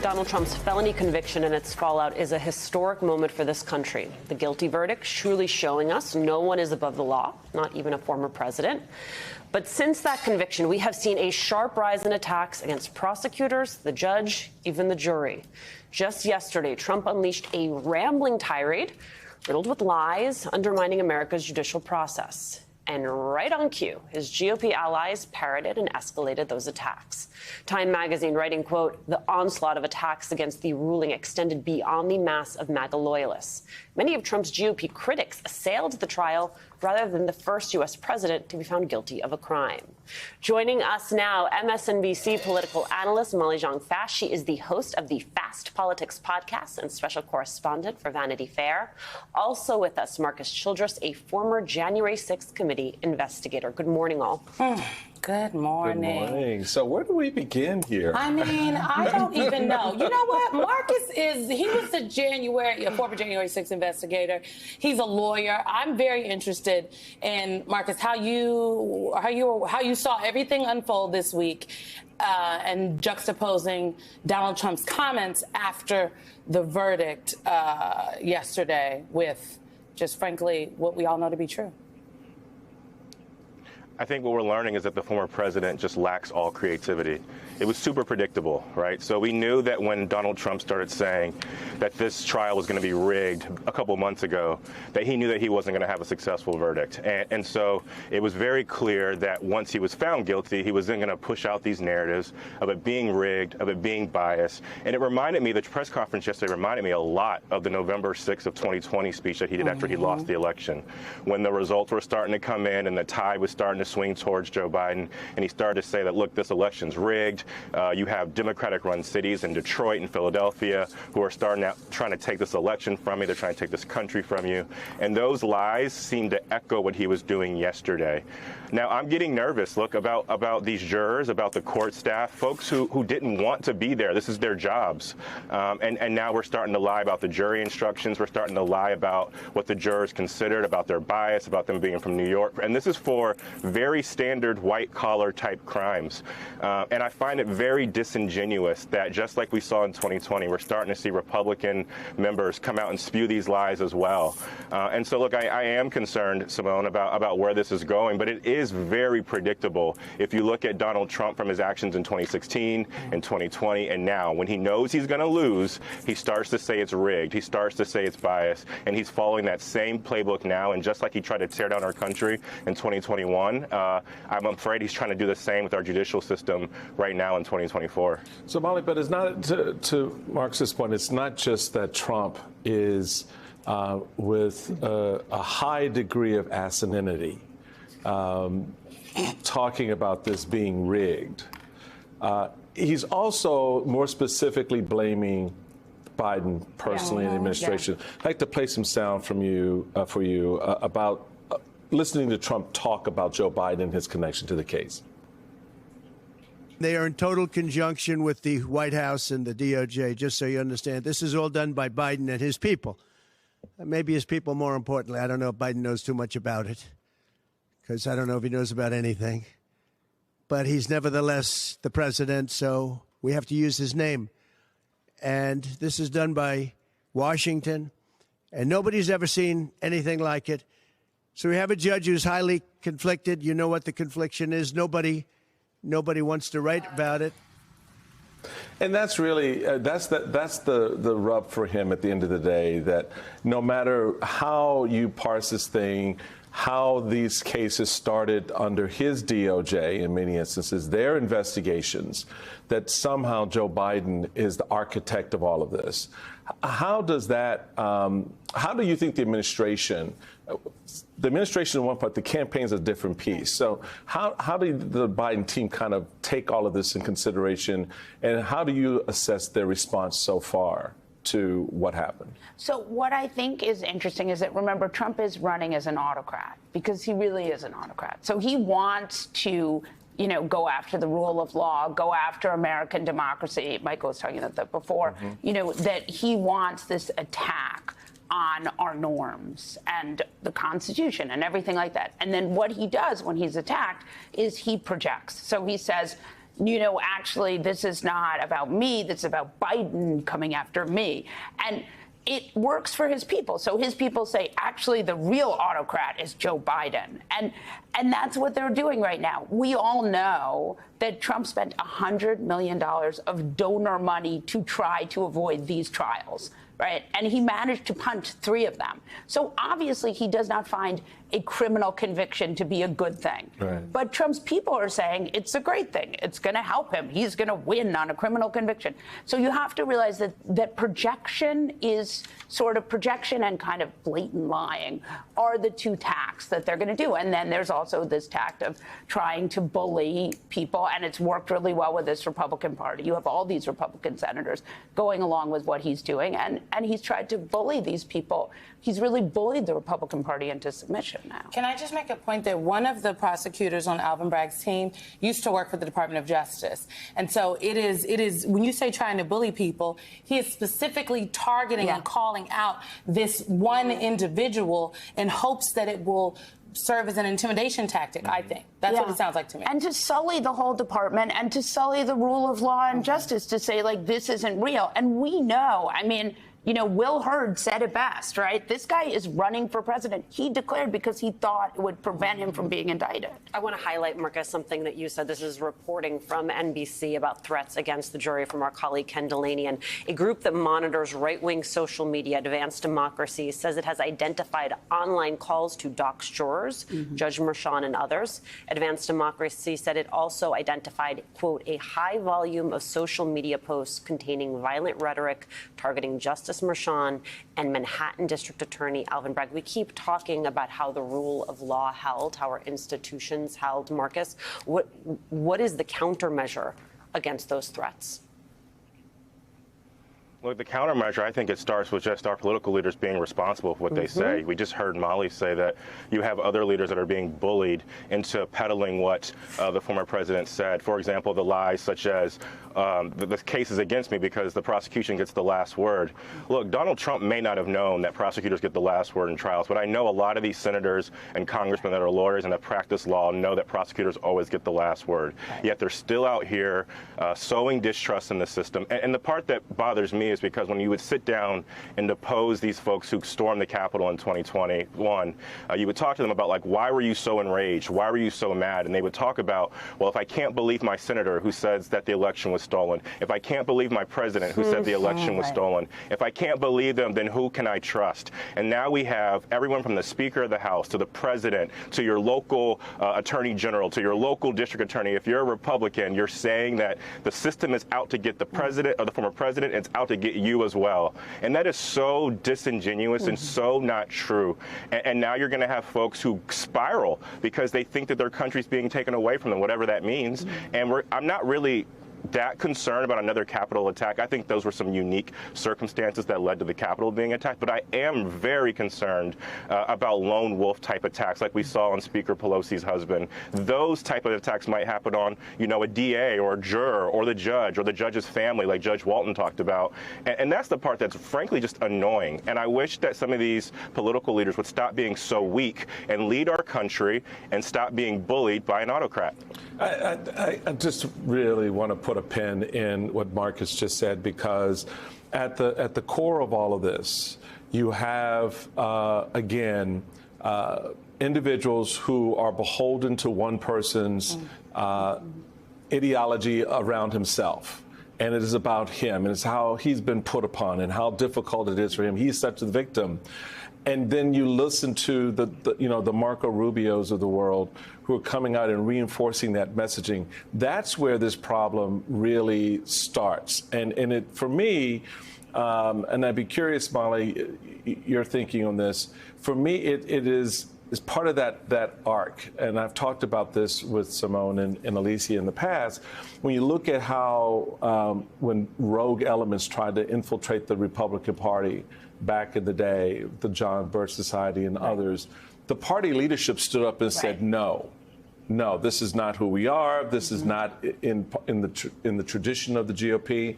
Donald Trump's felony conviction and its fallout is a historic moment for this country. The guilty verdict truly showing us no one is above the law, not even a former president. But since that conviction, we have seen a sharp rise in attacks against prosecutors, the judge, even the jury. Just yesterday, Trump unleashed a rambling tirade riddled with lies, undermining America's judicial process. And right on cue, his GOP allies parroted and escalated those attacks. Time magazine writing, quote, "The onslaught of attacks against the ruling extended beyond the mass of MAGA loyalists. Many of Trump's GOP critics assailed the trial rather than the first U.S. president to be found guilty of a crime." Joining us now, MSNBC political analyst Molly Jong-Fast. She is the host of the Fast Politics podcast and special correspondent for Vanity Fair. Also with us, Marcus Childress, a former January 6th committee investigator. Good morning, all. Good morning. Good morning. So where do we begin here? I mean, I don't even know. You know what? Marcus he was a former January 6th investigator. He's a lawyer. I'm very interested in, Marcus, how you saw everything unfold this week and juxtaposing Donald Trump's comments after the verdict yesterday with just frankly what we all know to be true. I think what we're learning is that the former president just lacks all creativity. It was super predictable, right? So we knew that when Donald Trump started saying that this trial was going to be rigged a couple months ago, that he knew that he wasn't going to have a successful verdict. And so it was very clear that once he was found guilty, he was then going to push out these narratives of it being rigged, of it being biased. And it reminded me, the press conference yesterday reminded me a lot of the November 6th of 2020 speech that he did after he lost the election, when the results were starting to come in and the tide was starting to swing towards Joe Biden. And he started to say that, look, this election's rigged. You have Democratic-run cities in Detroit and Philadelphia who are trying to take this election from you. They're trying to take this country from you. And those lies seem to echo what he was doing yesterday. Now, I'm getting nervous, look, about these jurors, about the court staff, folks who didn't want to be there. This is their jobs. And now we're starting to lie about the jury instructions. We're starting to lie about what the jurors considered, about their bias, about them being from New York. And this is for very standard white-collar type crimes. And I find it very disingenuous that just like we saw in 2020, we're starting to see Republican members come out and spew these lies as well. And so, look, I am concerned, Simone, about where this is going, but it is very predictable if you look at Donald Trump from his actions in 2016 and 2020 and now. When he knows he's going to lose, he starts to say it's rigged. He starts to say it's biased, and he's following that same playbook now. And just like he tried to tear down our country in 2021, I'm afraid he's trying to do the same with our judicial system right now in 2024. So, Molly, but it's not, to Marcus's point, it's not just that Trump is with a high degree of asininity talking about this being rigged. He's also more specifically blaming Biden personally and the administration. Yeah. I'd like to play some sound from you about listening to Trump talk about Joe Biden and his connection to the case. They are in total conjunction with the White House and the DOJ, just so you understand. This is all done by Biden and his people. Maybe his people more importantly. I don't know if Biden knows too much about it, because I don't know if he knows about anything. But he's nevertheless the president, so we have to use his name. And this is done by Washington, and nobody's ever seen anything like it. So we have a judge who's highly conflicted. You know what the confliction is. Nobody wants to write about it. And that's really that's the rub for him at the end of the day, that no matter how you parse this thing, how these cases started under his DOJ in many instances, their investigations, that somehow Joe Biden is the architect of all of this. How does that, how do you think the administration in one part, the campaign's a different piece. So how did the Biden team kind of take all of this in consideration, and how do you assess their response so far to what happened? So what I think is interesting is that, remember, Trump is running as an autocrat, because he really is an autocrat. So he wants to, go after the rule of law, go after American democracy. Michael was talking about that before, that he wants this attack on our norms and the Constitution and everything like that. And then what he does when he's attacked is he projects. So he says, actually, this is not about me. This is about Biden coming after me. And it works for his people. So his people say, actually, the real autocrat is Joe Biden. And that's what they're doing right now. We all know that Trump spent $100 million of donor money to try to avoid these trials, right? And he managed to punt 3 of them. So obviously, he does not find a criminal conviction to be a good thing. Right. But Trump's people are saying it's a great thing. It's going to help him. He's going to win on a criminal conviction. So you have to realize that projection is sort of projection and kind of blatant lying are the 2 tacks that they're going to do. And then there's also this tact of trying to bully people. And it's worked really well with this Republican Party. You have all these Republican senators going along with what he's doing. And he's tried to bully these people. He's really bullied the Republican Party into submission now. Can I just make a point that one of the prosecutors on Alvin Bragg's team used to work for the Department of Justice. And so it is when you say trying to bully people, he is specifically targeting and calling out this one individual in hopes that it will serve as an intimidation tactic, I think. That's what it sounds like to me. And to sully the whole department and to sully the rule of law and justice, to say, like, this isn't real. And we know, I mean, Will Hurd said it best, right? This guy is running for president. He declared because he thought it would prevent him from being indicted. I want to highlight, Marcus, something that you said. This is reporting from NBC about threats against the jury from our colleague Ken Delaney. And a group that monitors right-wing social media, Advanced Democracy, says it has identified online calls to dox jurors, Judge Merchan and others. Advanced Democracy said it also identified, quote, a high volume of social media posts containing violent rhetoric targeting Justice Merchan and Manhattan District Attorney Alvin Bragg. We keep talking about how the rule of law held, how our institutions held. Marcus, what is the countermeasure against those threats? Look, the countermeasure, I think it starts with just our political leaders being responsible for what they say. We just heard Molly say that you have other leaders that are being bullied into peddling what the former president said. For example, the lies such as the case is against me because the prosecution gets the last word. Look, Donald Trump may not have known that prosecutors get the last word in trials, but I know a lot of these senators and congressmen that are lawyers and have practiced law know that prosecutors always get the last word. Yet they're still out here sowing distrust in the system. And the part that bothers me is because when you would sit down and depose these folks who stormed the Capitol in 2021, you would talk to them about, like, why were you so enraged? Why were you so mad? And they would talk about, well, if I can't believe my senator who says that the election was stolen, if I can't believe my president who said the election was stolen, if I can't believe them, then who can I trust? And now we have everyone from the Speaker of the House to the president to your local attorney general to your local district attorney. If you're a Republican, you're saying that the system is out to get the president or the former president, it's out to get you as well. And that is so disingenuous and so not true. And now you're going to have folks who spiral because they think that their country's being taken away from them, whatever that means. And I'm not really that concerned about another Capitol attack. I think those were some unique circumstances that led to the Capitol being attacked. But I am very concerned about lone wolf type attacks like we saw on Speaker Pelosi's husband. Those type of attacks might happen on, a DA or a juror or the judge's family, like Judge Walton talked about. And that's the part that's frankly just annoying. And I wish that some of these political leaders would stop being so weak and lead our country and stop being bullied by an autocrat. I just really want to put a pin in what Marcus just said, because at the core of all of this, you have, individuals who are beholden to one person's ideology around himself. And it is about him, and it's how he's been put upon and how difficult it is for him. He's such a victim. And then you listen to the Marco Rubios of the world who are coming out and reinforcing that messaging. That's where this problem really starts. And it, for me, and I'd be curious, Molly, your thinking on this. For me, it is part of that arc. And I've talked about this with Simone and Alicia in the past. When you look at how when rogue elements tried to infiltrate the Republican Party back in the day, the John Birch Society and others, the party leadership stood up and said, no, this is not who we are. This is not in the tradition of the GOP.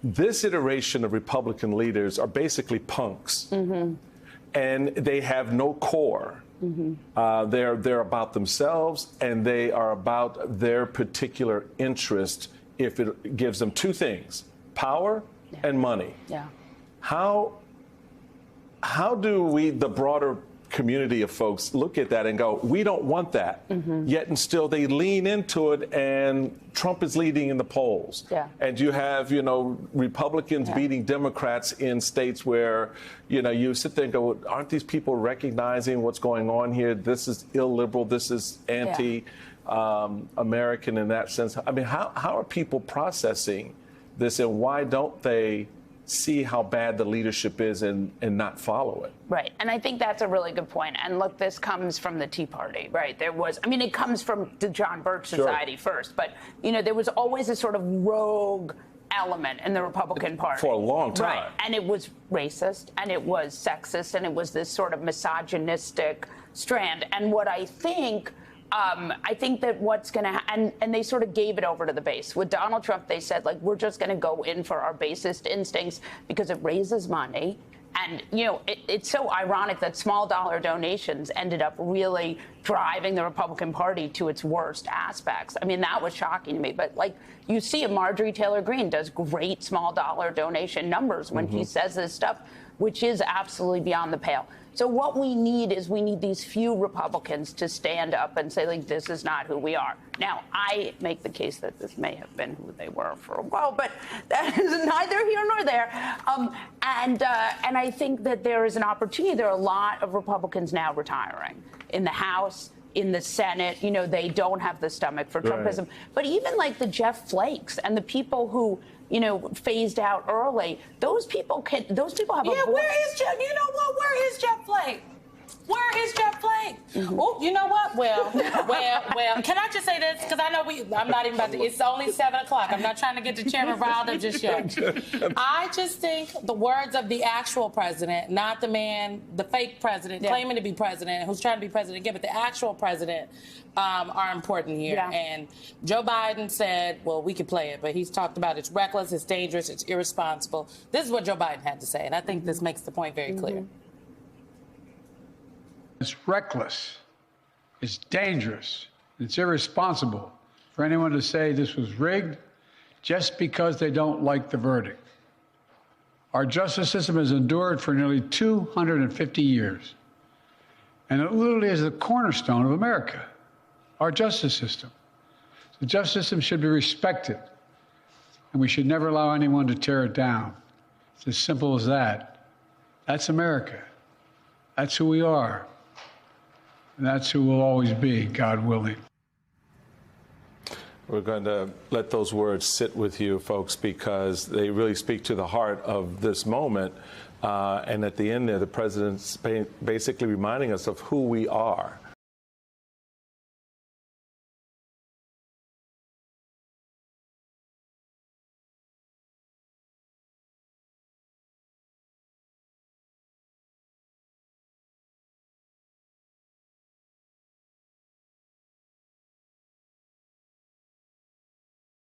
This iteration of Republican leaders are basically punks. And they have no core. They're about themselves, and they are about their particular interest if it gives them two things, power and money. Yeah. How do we, the broader community of folks, look at that and go, we don't want that, yet and still they lean into it, and Trump is leading in the polls. Yeah. And you have, Republicans beating Democrats in states where, you sit there and go, aren't these people recognizing what's going on here? This is illiberal. This is anti-American in that sense. I mean, how are people processing this, and why don't they see how bad the leadership is and not follow it? Right. And I think that's a really good point. And look, this comes from the Tea Party, right? It comes from the John Birch Society first, but, there was always a sort of rogue element in the Republican Party. For a long time. Right. And it was racist, and it was sexist, and it was this sort of misogynistic strand. And what I think that what's going to and they sort of gave it over to the base. With Donald Trump, they said, we're just going to go in for our basest instincts because it raises money. And, it's so ironic that small dollar donations ended up really driving the Republican Party to its worst aspects. I mean, that was shocking to me. But, you see, Marjorie Taylor Greene does great small dollar donation numbers when he says this stuff, which is absolutely beyond the pale. So what we need these few Republicans to stand up and say, this is not who we are. Now, I make the case that this may have been who they were for a while, but that is neither here nor there. And I think that there is an opportunity. There are a lot of Republicans now retiring in the House, in the Senate. They don't have the stomach for Trumpism. Right. But even the Jeff Flakes and the people who phased out early. Those people have a voice. Where is Jeff? You know what? Where is Jeff Flake? Where is Jeff Flake? Oh, you know what? Well. Can I just say this? Because I know I'm not even about to. It's only 7 o'clock. I'm not trying to get to Chairman Wilder just yet. I just think the words of the actual president, not the man, the fake president, claiming to be president, who's trying to be president again, but the actual president, are important here. Yeah. And Joe Biden said, well, we could play it, but he's talked about it's reckless, it's dangerous, it's irresponsible. This is what Joe Biden had to say, and I think this makes the point very clear. It's reckless, it's dangerous, it's irresponsible for anyone to say this was rigged just because they don't like the verdict. Our justice system has endured for nearly 250 years, and it literally is the cornerstone of America, our justice system. The justice system should be respected, and we should never allow anyone to tear it down. It's as simple as that. That's America. That's who we are. And that's who we'll always be, God willing. We're going to let those words sit with you, folks, because they really speak to the heart of this moment. And at the end there, the president's basically reminding us of who we are.